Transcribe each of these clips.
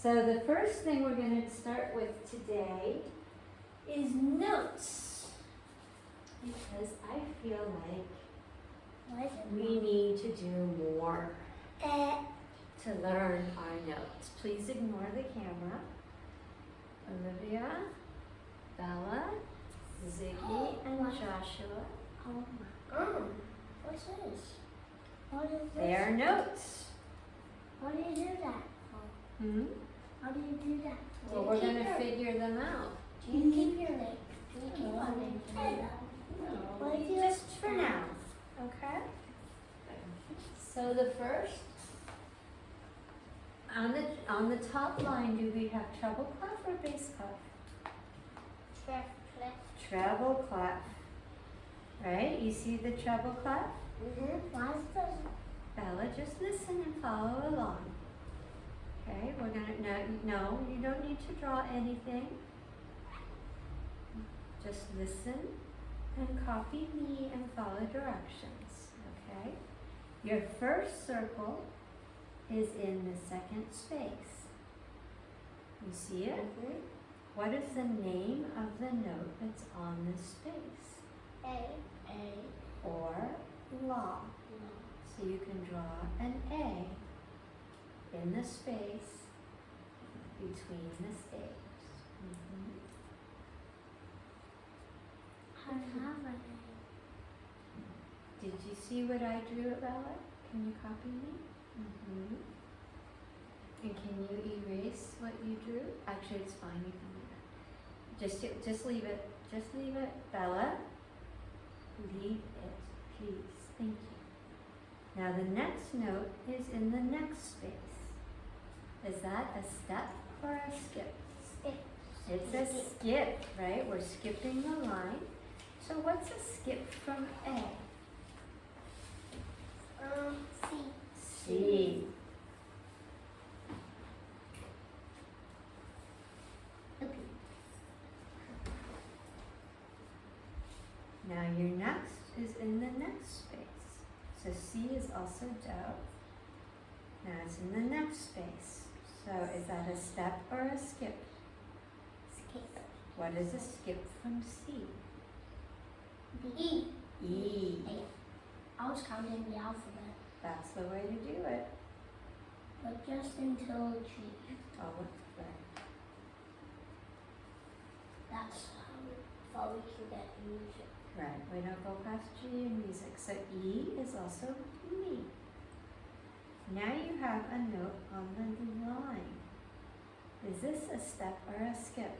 So the first thing we're going to start with today is notes. Because I feel like we need to do more to learn our notes. Please ignore the camera. Olivia, Bella, Ziggy, and Joshua. Oh my God. What's this? What is this? They are notes. How do you do that for? Hmm? How do you do that? Do Well, you we're keep going to your- figure them out. Do you keep your leg? Do you keep on it? What do you Just for now. Okay? So the first, on the top line, do we have treble clef or bass clef? Treble clef. Right? You see the treble clef? Why is this? Bella, just listen and follow along. Okay, we're gonna, no, you don't need to draw anything. Just listen and copy me and follow directions, okay? Your first circle is in the second space. You see it? What is the name of the note that's on this space? A. Or La. So you can draw an A in the space between the staves. I have a Did you see what I drew, Bella? Can you copy me? And can you erase what you drew? Actually, it's fine. You can leave it. Just leave it. Just leave it, Bella. Leave it, please. Thank you. Now the next note is in the next space. Is that a step or a skip? Skip. It's a skip, right? We're skipping the line. So what's a skip from A? C. C. Okay. Now your next is in the next space. So C is also do. Now it's in the next space. So is that a step or a skip? Skip. What is a skip from C? E. E. I was counting the alphabet, That's the way to do it. but just until G. Oh, right. That's how we can get music. Right, we don't go past G in music. So E is also me. Now you have a note on the line. Is this a step or a skip?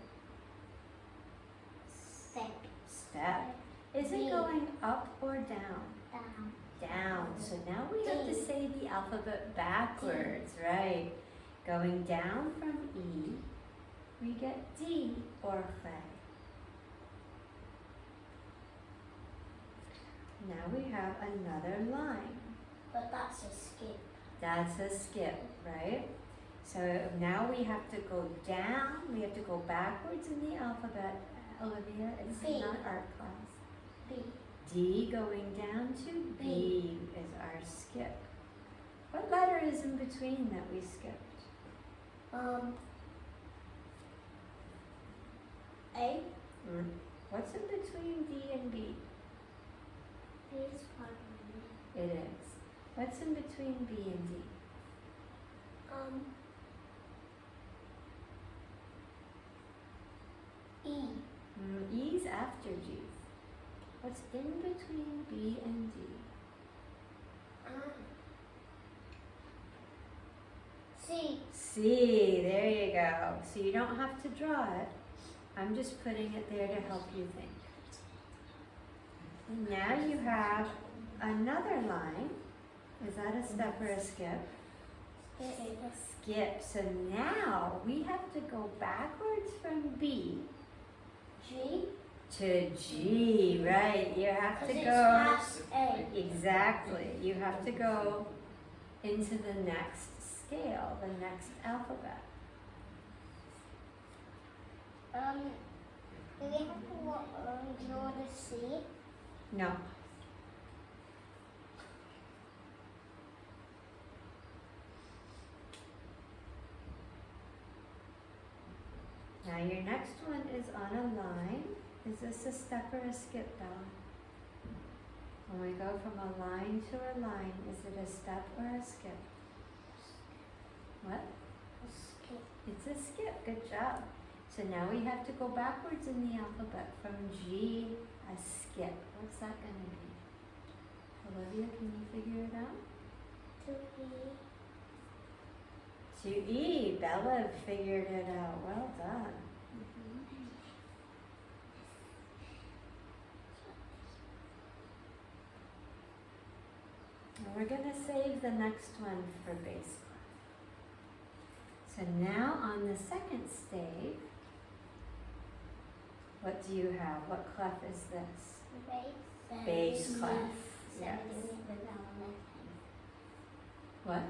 Step. Step. Is it D. going up or down? Down. Down. So now we have to D. say the alphabet backwards, right? Going down from E, we get D or Fe. Now we have another line. But that's a skip. That's a skip, right? So now we have to go down, we have to go backwards in the alphabet. Olivia, it's B. not art class. B. D going down to B is our skip. What letter is in between that we skipped? A. What's in between D and B? B is part of It is. What's in between B and D? E. E's after G. What's in between B and D? C. C, there you go. So you don't have to draw it. I'm just putting it there to help you think. And now you have another line. Is that a step or a skip? It is a Skip. So now we have to go backwards from B G. to G, right? You have to Because it's go. past A. Exactly. You have to go into the next scale, the next alphabet. Do we have to draw the C? No. Now your next one is on a line. Is this a step or a skip, Bella? When we go from a line to a line, is it a step or a skip? What? Skip. It's a skip. Good job. So now we have to go backwards in the alphabet from G, a skip. What's that going to be? Olivia, can you figure it out? To To E. Bella figured it out. Well done. Now we're going to save the next one for bass clef. So now on the second stave, what do you have? What clef is this? Bass clef. Yes. What?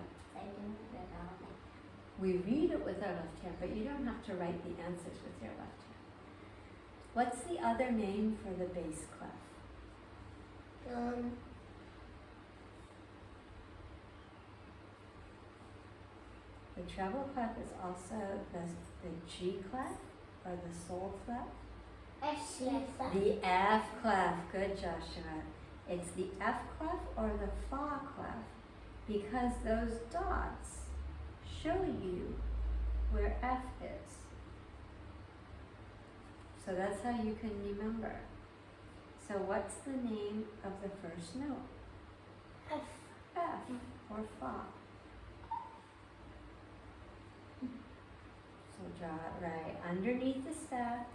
We read it with our left hand, but you don't have to write the answers with your left hand. What's the other name for the bass clef? The treble clef is also the G clef or the sol clef? The F clef. Good, Joshua. It's the F clef or the fa clef because those dots show you where F is. So that's how you can remember. So what's the name of the first note? F. F or fa. So draw it right underneath the step.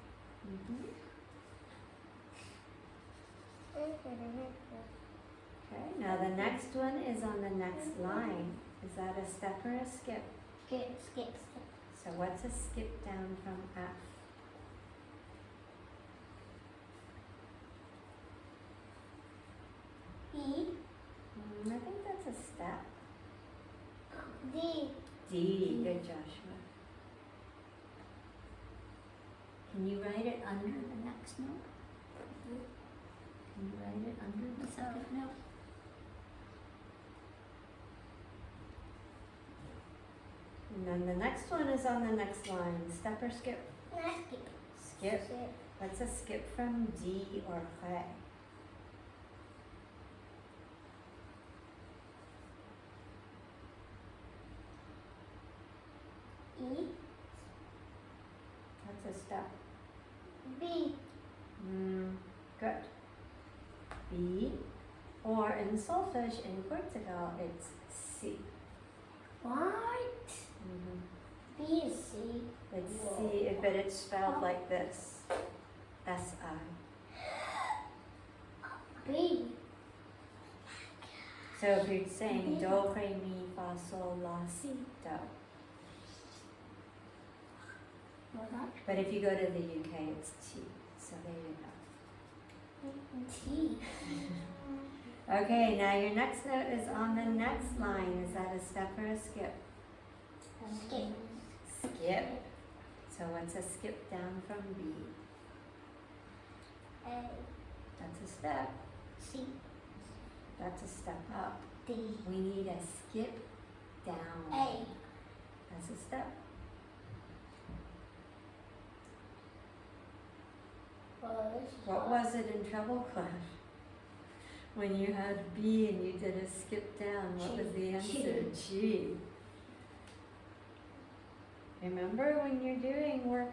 Okay, now the next one is on the next line. Is that a step or a skip? Skip. So what's a skip down from F? E. I think that's a step. D. D. Good, Joshua. Can you write it under the next note? Can you write it under the second note? And then the next one is on the next line. Step or skip? Skip. Skip. What's a skip from D or Re? E. What's a step? B. Good. B. Or in solfege in Portugal, it's C. What? B is C. It's Whoa. C, but it's spelled like this. S-I. B. So if you're saying do, re, mi, fa, sol, la, si, do. But if you go to the UK, it's T. So there you go. T. Okay, now your next note is on the next line. Is that a step or a skip? Skip. Skip. So what's a skip down from B? A. That's a step. C. That's a step up. D. We need a skip down. A. That's a step. What was it in treble clef? When you had B and you did a skip down, what was the answer? G. Remember, when you're doing work,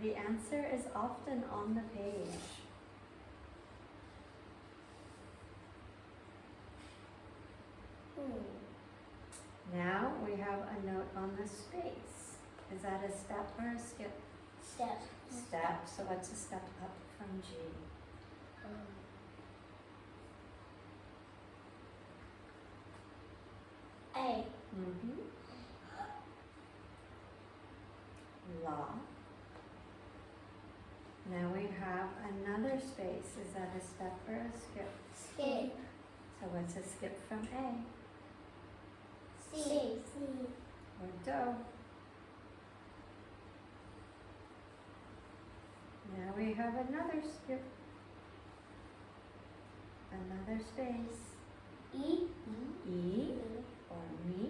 the answer is often on the page. Now we have a note on the space. Is that a step or a skip? Step. Step. So what's a step up from G? A. La. Now we have another space. Is that a step or a skip? Skip. So what's a skip from A? C. Or do? Now we have another skip. Another space. E. E or mi.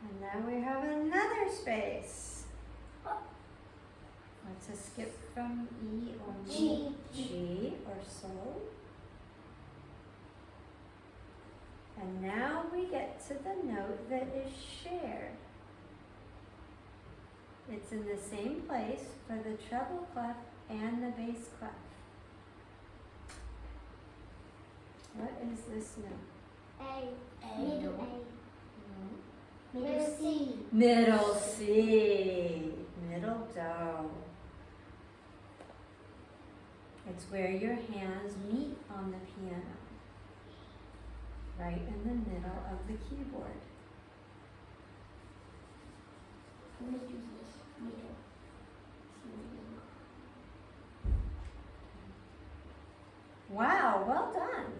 And now we have another space. What's a skip from E or G. G or Sol? And now we get to the note that is shared. It's in the same place for the treble clef and the bass clef. What is this note? A. Middle A. No. Middle C. Middle C. Middle Do. It's where your hands meet on the piano. Right in the middle of the keyboard. Let me do this. Middle. Wow, well done.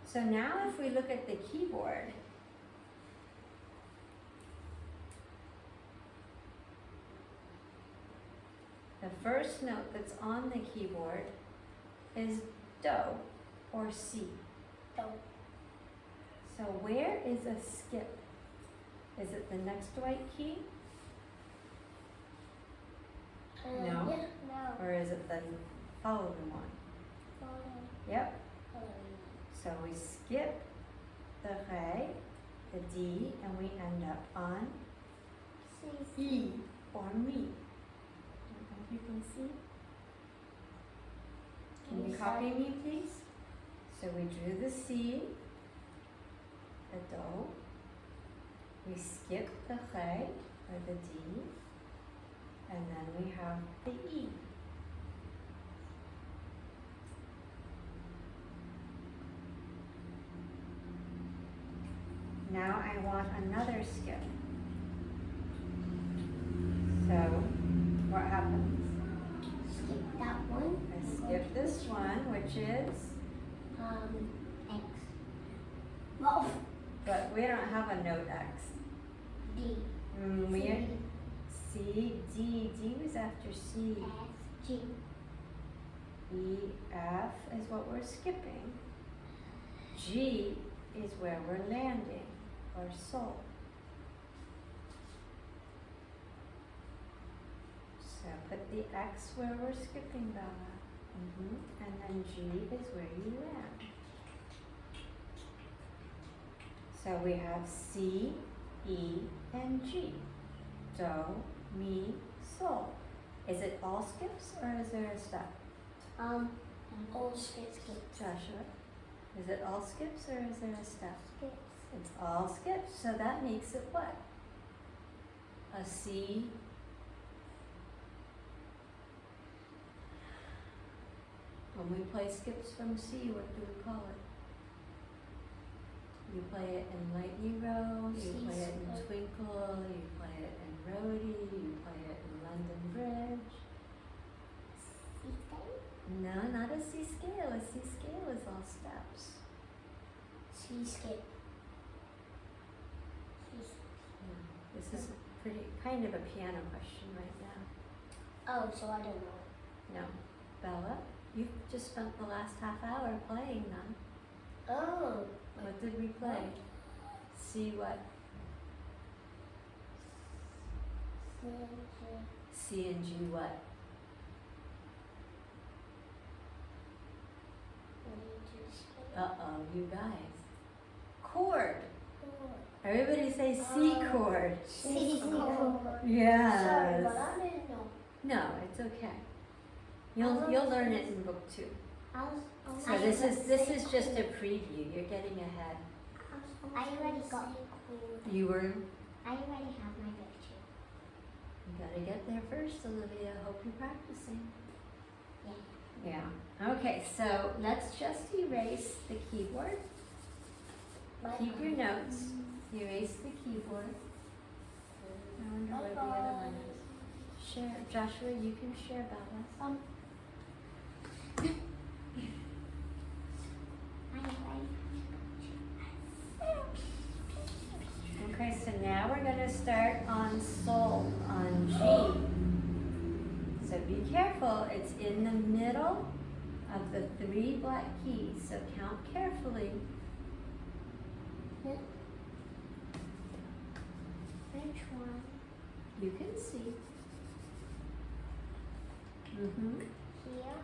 So now if we look at the keyboard, the first note that's on the keyboard is Do or C. Do. So where is a skip? Is it the next white key? No. Yeah, no. Or is it the following one? Yep. So we skip the Re, the D, and we end up on C. E or Mi. I don't know if you can see. Can you copy me, please? So we drew the C, the Do. We skip the Re or the D, and then we have the E. Now I want another skip. So what happens? Skip that one. I skip this one, which is, X. Well, but we don't have a note X. D. We C, D, D was after C. F. G. E, F is what we're skipping. G is where we're landing, or Sol. So put the X where we're skipping, Bella. And then G is where you land. So we have C, E, and G. Do, Mi, Sol. Is it all skips or is there a step? All skip. Joshua, is it all skips or is there a step? Skips. It's all skips, so that makes it what? A C. When we play skips from C, what do we call it? You play it in Lightning Road, you C play it in skip. Twinkle, you play it in Rhodey, you play it in London Bridge. C scale. No, not a C scale. A C scale is all steps. C skip. This is pretty kind of a piano question right now. Oh, so I don't know. No. Bella, you've just spent the last half hour playing them. Oh. What did we play? C what? C and G what? Uh-oh, you guys. Chord. Everybody say C chord. C chord. Yes. Sorry, but I didn't know. No, it's okay. You'll learn it in book 2. So this is just a preview. You're getting ahead. I already got. You I already have my book too. gotta get there first, Olivia. Hope you're practicing. Yeah. Yeah. Okay, so let's just erase the keyboard. Keep your notes. Erase the keyboard. I wonder where the other one is. Share, Joshua. You can share Bella's. Okay, so now we're going to start on Sol, on G. So be careful, it's in the middle of the 3 black keys, so count carefully. Which one? You can see. Mm-hmm. Here.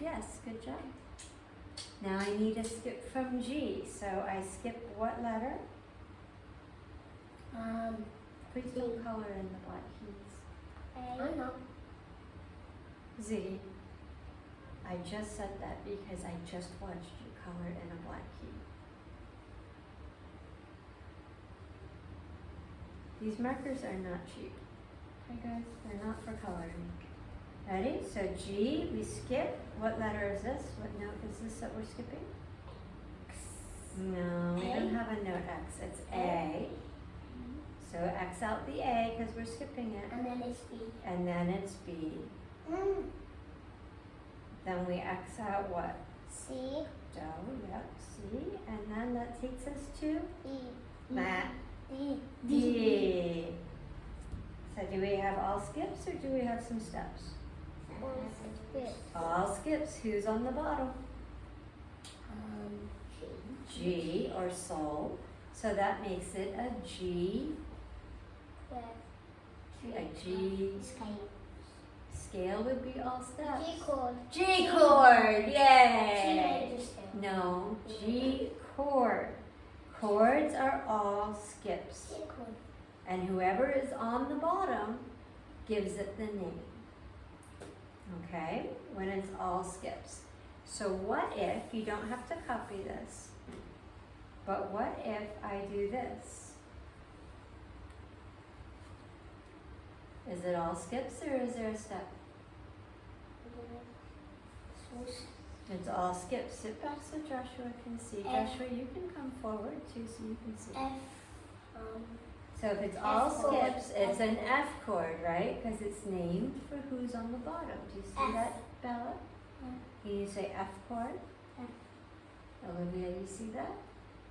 Yes, good job. Now I need to skip from G. So I skip what letter? Please don't color in the black keys. I know. Z. I just said that because I just watched you color in a black key. These markers are not cheap. Okay guys, they're not for coloring. Ready? So G, we skip. What letter is this? What note is this that we're skipping? No, we don't have a note X. It's A. So X out the A because we're skipping it. And then it's B. And then it's B. Then we X out what? C. Do, yep, C. And then that takes us to E. Matt. D. D. So do we have all skips or do we have some steps? All skips. Who's on the bottom? G or sol. So that makes it a G. A G. Scale would be all steps. G chord. G chord. G Yay. major scale. No, G chord. Chords are all skips. G chord. And whoever is on the bottom gives it the name. Okay? When it's all skips. So what if, you don't have to copy this, but what if I do this? Is it all skips or is there a step? It's all skips. Sit back so Joshua can see. Joshua, you can come forward too so you can see. F. So if it's all F chord. skips, it's an F chord, right? Because it's named for who's on the bottom. Do you see F. that, Bella? Yeah. Can you say F chord? F. Olivia, you see that?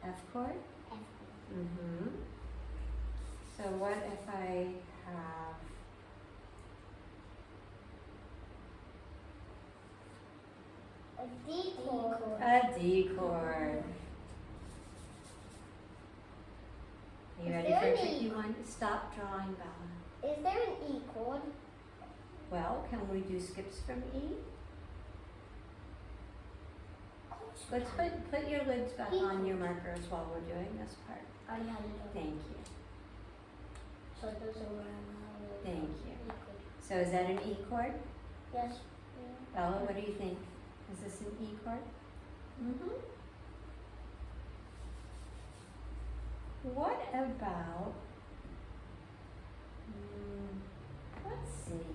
F chord? F. Mm-hmm. So what if I have A D chord. a D chord? Are you ready for a tricky one? Stop drawing, Bella. Is there an E chord? Well, can we do skips from E? Let's put your lids back on your markers while we're doing this part. I had it. Thank you. So those are where I'm Thank you. E chord. So is that an E chord? Yes. Bella, what do you think? Is this an E chord? Mm-hmm. What about, let's see.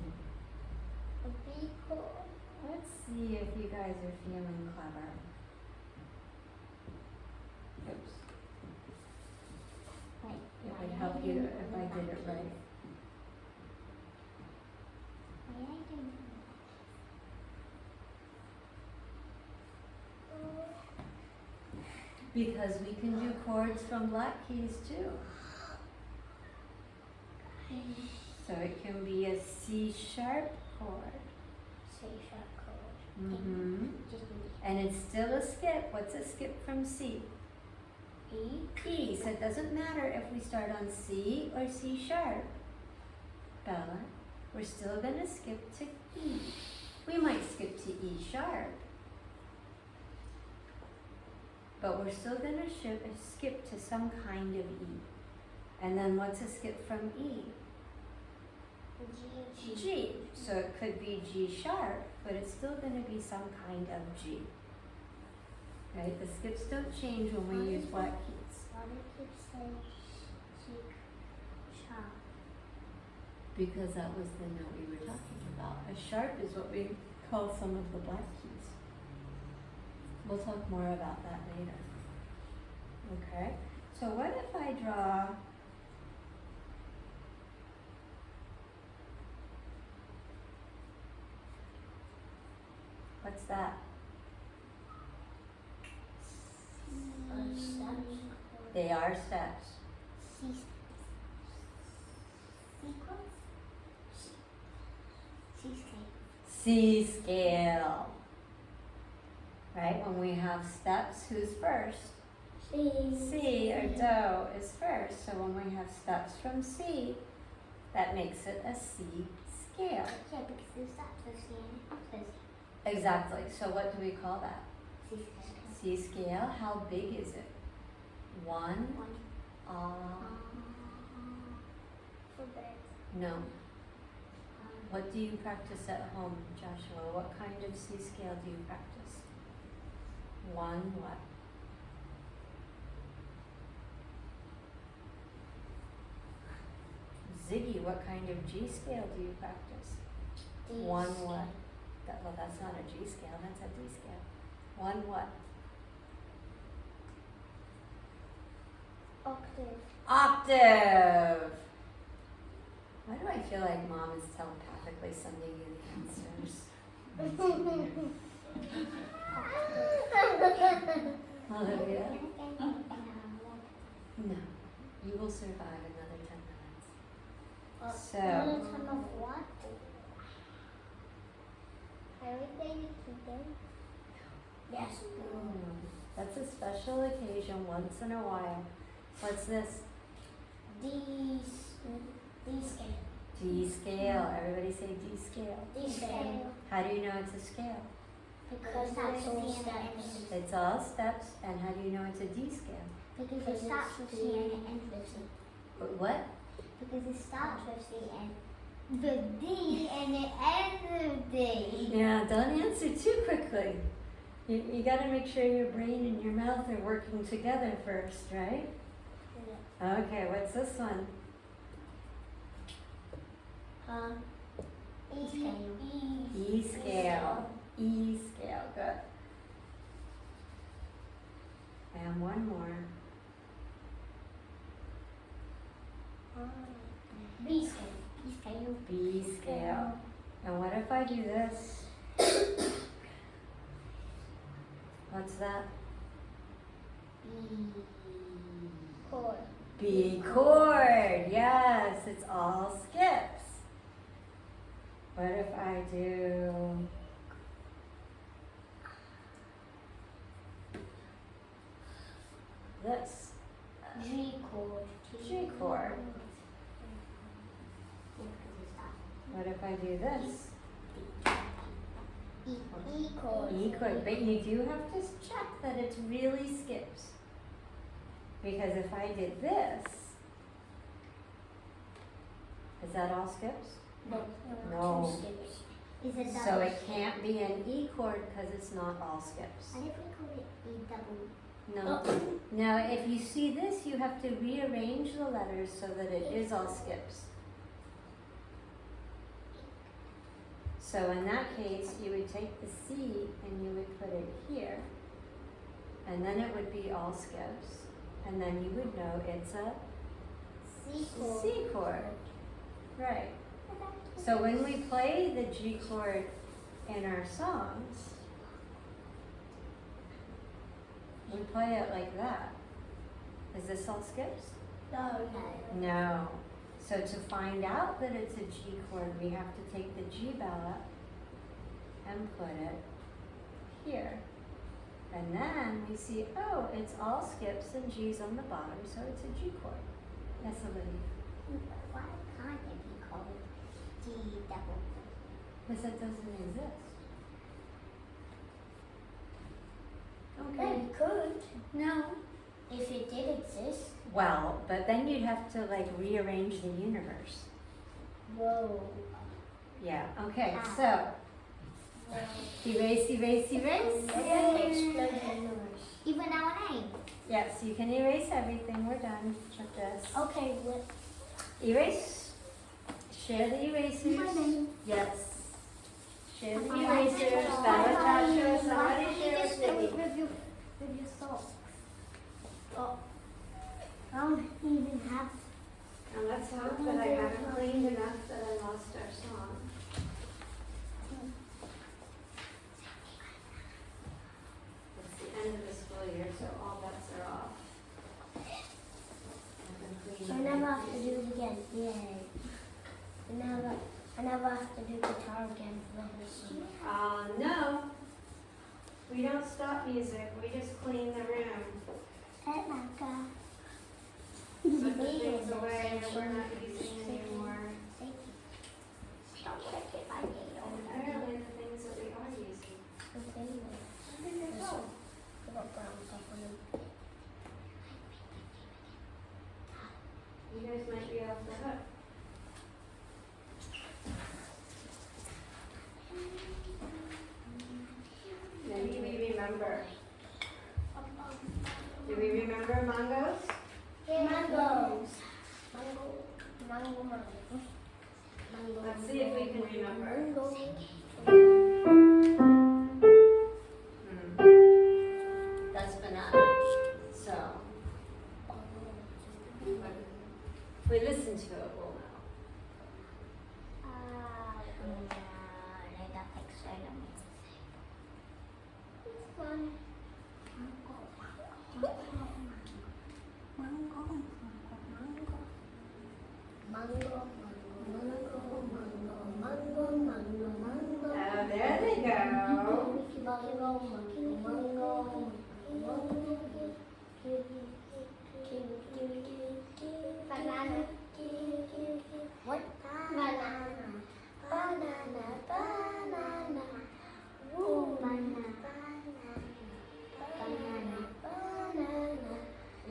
A B chord. Let's see if you guys are feeling clever. Oops. It would help you if I did it right. Because we can do chords from black keys too. So it can be a C sharp chord. C sharp chord. Mm-hmm. And it's still a skip. What's a skip from C? E. E. So it doesn't matter if we start on C or C sharp. Bella, we're still going to skip to E. We might skip to E sharp. But we're still going to skip to some kind of E. And then what's a skip from E? G. G. So it could be G sharp, but it's still going to be some kind of G. Right? The skips don't change when we use black keys. Why do you keep saying G sharp? Because that was the note we were talking about. A sharp is what we call some of the black keys. We'll talk more about that later. Okay, so what if I draw what's that? Steps. They are steps. C. Sequence. C scale. C scale. Right, when we have steps, who's first? C or do is first. So when we have steps from C, that makes it a C scale. Yeah, because it starts with C and it ends with C. Exactly. So what do we call that? C scale. C scale. How big is it? 1. One. For birds. No. What do you practice at home, Joshua? What kind of C scale do you practice? 1 what? Ziggy, what kind of G scale do you practice? D 1 scale. what? Well, that's not a G scale, that's a D scale. 1 what? Octave. Octave! Why do I feel like Mom is telepathically sending you the answers? Olivia? No. You will survive another 10 minutes. So- Another time of what? Are we going to keep them? Yes. That's a special occasion once in a while. What's this? D scale. D scale. Everybody say D scale. D scale. How do you know it's a scale? Because that's all steps. It's all steps. And how do you know it's a D scale? Because it starts with C and it ends with C. What? Because it starts with C and the D and it ends with D. Yeah, don't answer too quickly. You got to make sure your brain and your mouth are working together first, right? Okay, what's this one? E scale. E scale. E scale, good. And one more. B scale. B scale. B scale. And what if I do this? What's that? B chord. B chord. Yes, it's all skips. What if I do this? G chord. G chord. What if I do this? E chord. E chord. But you do have to check that it's really skips. Because if I did this, is that all skips? No. Two skips. Is it So double? it can't be an E chord because it's not all skips. And if we call it E double? No. Now, if you see this, you have to rearrange the letters so that it is all skips. So in that case, you would take the C and you would put it here. And then it would be all skips. And then you would know it's a C chord. C chord. Right. So when we play the G chord in our songs, we play it like that. Is this all skips? No. No. So to find out that it's a G chord, we have to take the G ballot and put it here. And then we see, oh, it's all skips and G's on the bottom, so it's a G chord. Yes, Olivia. Why can't it be called D double? Because it doesn't exist. Okay. It could. No. If it did exist. Well, but then you'd have to like rearrange the universe. Whoa. Yeah, okay, Ah. so erase, erase, erase. Explode the universe. Even our name. Yes, you can erase everything. We're done with this. Okay, what? Erase. Share the erasers. My name. Yes. Share the I erasers. Bella Joshua, somebody share just with me. with your socks. Oh. I don't even have. And let's hope that I haven't cleaned enough that I lost our song. It's the end of the school year, so all bets are off. I've been So I cleaning never have to everything. do it again. Yay. I never have to do guitar again for the whole summer. No. We don't stop music, we just clean the room. Hey, Maka. Put the things away that we're not using anymore. Stop Let's see if we can remember. That's banana. So, if we listen to it, we'll know. There they go. Banana. What? Banana. Banana. Banana. Ooh, banana. Banana. Banana.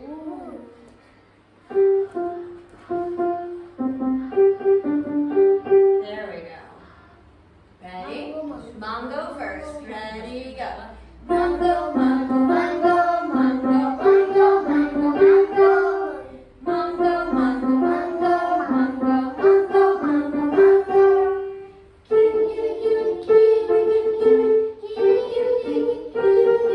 Ooh. There we go. Ready? Mango first. Ready, go. Mango, mango, mango, mango, mango, mango, mango. Mango, mango, mango, mango, mango, mango, mango. Kiwi, kiwi, kiwi, kiwi, kiwi, kiwi,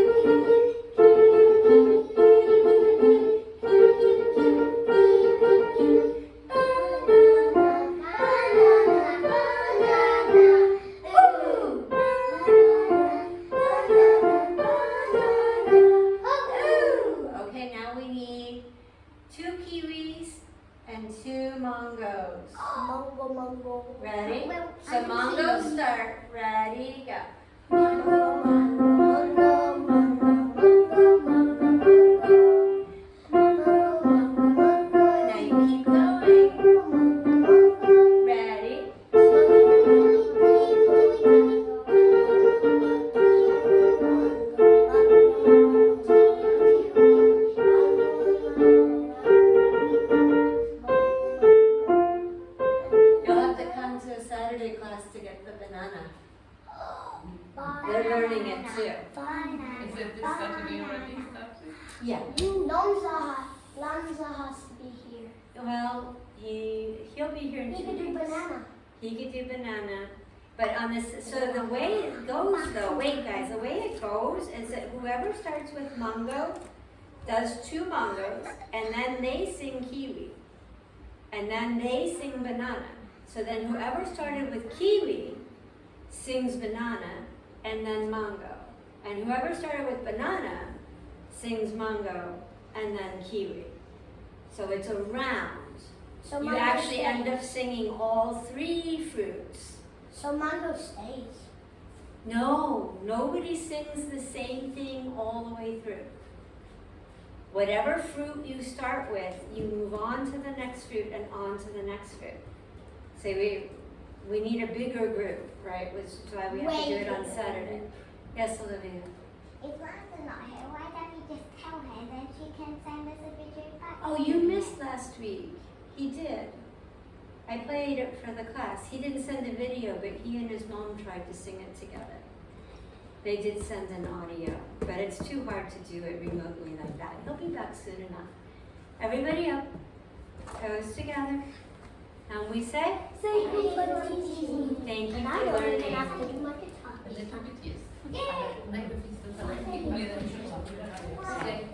Okay, now we need 2 kiwis and 2 mangoes. Mango, mango. Ready? Well, So mango start. Ready, go. Mango, mango, mango, mango, mango, mango, mango. Now you keep going. Ready? You'll have to come to a Saturday class to get the banana. They're learning it too. Is it this Saturday already started? Yeah. Lanza has to be here. Well, he'll be here in He 2 could do weeks. banana. He could do banana. But on this, so the way it goes though, wait guys, the way it goes is that whoever starts with mango does 2 mangoes and then they sing kiwi. And then they sing banana. So then whoever started with kiwi sings banana and then mango. And whoever started with banana sings mango and then kiwi. So it's a round. So You mango actually stays. end up singing all 3 fruits. So mango stays. No, nobody sings the same thing all the way through. Whatever fruit you start with, you move on to the next fruit and on to the next fruit. So we need a bigger group, right? Which is why we have to do it on Saturday. Yes, Olivia. If Lanza not here, why don't you just tell her, then she can send us a video back? Oh, you missed last week. He did. I played it for the class. He didn't send a video, but he and his mom tried to sing it together. They did send an audio, but it's too hard to do it remotely like that. He'll be back soon enough. Everybody up, toes together. And we say, Thank you for teaching. thank you And for I don't even learning. have to do my guitar. A little bit, yes. Yay! Najpierw jest to